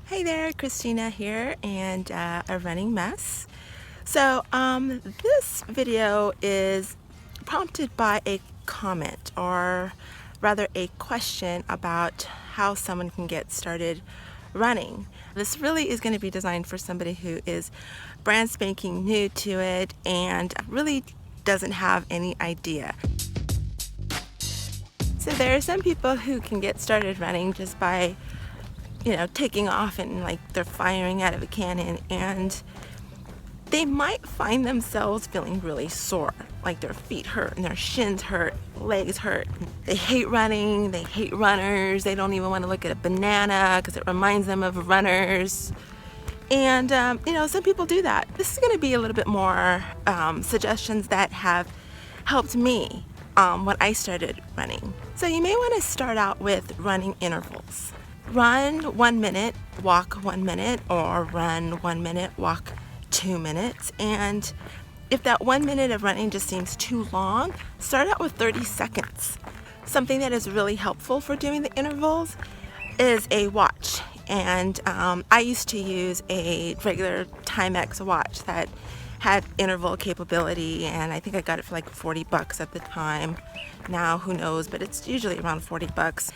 Hey there, Christina here, and a running mess. So this video is prompted by a comment, or rather a question about how someone can get started running. This really is going to be designed for somebody who is brand spanking new to it and really doesn't have any idea. So there are some people who can get started running just by taking off and like they're firing out of a cannon, and they might find themselves feeling really sore, like their feet hurt and their shins hurt, legs hurt. They hate running, they hate runners, they don't even want to look at a banana because it reminds them of runners. And some people do that. This is going to be a little bit more suggestions that have helped me when I started running. So you may want to start out with running intervals. Run 1 minute, walk 1 minute, or run 1 minute, walk 2 minutes. And if that 1 minute of running just seems too long, start out with 30 seconds. Something that is really helpful for doing the intervals is a watch. And I used to use a regular Timex watch that had interval capability, and I think I got it for like $40 at the time. Now who knows, but it's usually around $40.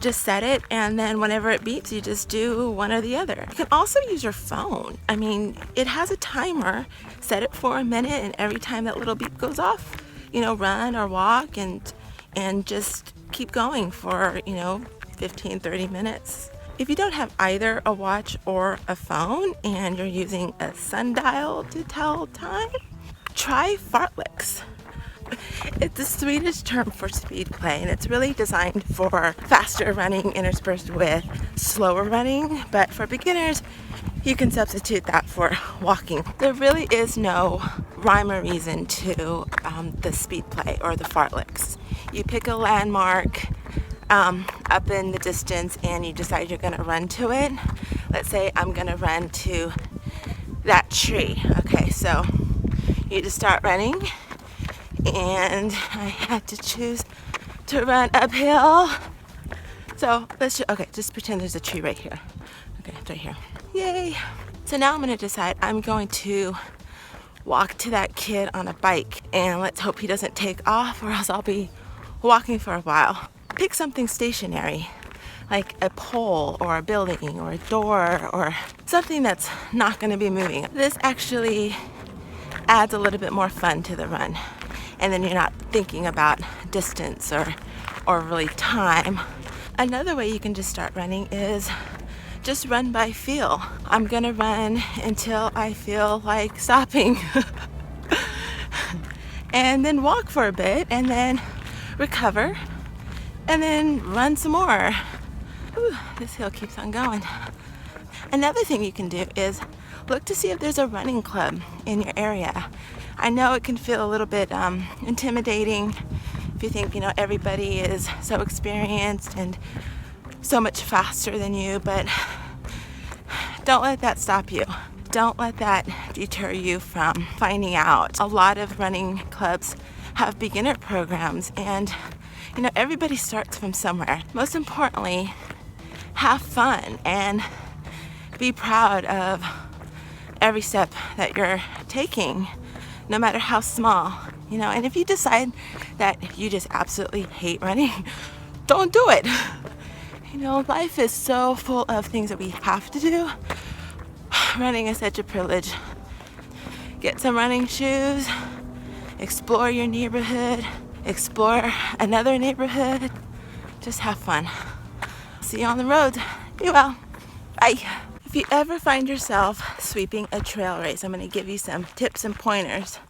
Just set it, and then whenever it beeps, you just do one or the other. You can also use your phone. I mean, it has a timer. Set it for a minute, and every time that little beep goes off, run or walk, and just keep going for 15-30 minutes. If you don't have either a watch or a phone and you're using a sundial to tell time, try Farlax. It's a Swedish term for speed play, and it's really designed for faster running interspersed with slower running. But for beginners, you can substitute that for walking. There really is no rhyme or reason to the speed play or the Farlax. You pick a landmark up in the distance and you decide you're going to run to it. Let's say I'm going to run to that tree. Okay, so you just start running, and I had to choose to run uphill. So just pretend there's a tree right here. Okay, it's right here. Yay! So now I'm going to decide I'm going to walk to that kid on a bike, and let's hope he doesn't take off, or else I'll be walking for a while. Pick something stationary, like a pole or a building or a door or something that's not going to be moving. This actually adds a little bit more fun to the run, and then you're not thinking about distance or really time. Another way you can just start running is just run by feel. I'm gonna run until I feel like stopping and then walk for a bit, and then recover, and then run some more. Ooh, this hill keeps on going. Another thing you can do is look to see if there's a running club in your area. I know it can feel a little bit intimidating if you think everybody is so experienced and so much faster than you, but don't let that stop you. Don't let that deter you from finding out. A lot of running clubs have beginner programs, and everybody starts from somewhere. Most importantly, have fun and be proud of every step that you're taking, no matter how small. And if you decide that you just absolutely hate running, don't do it. Life is so full of things that we have to do. Running is such a privilege. Get some running shoes, explore your neighborhood, explore another neighborhood, just have fun. See you on the road. Be well. Bye. If you ever find yourself sweeping a trail race, I'm going to give you some tips and pointers.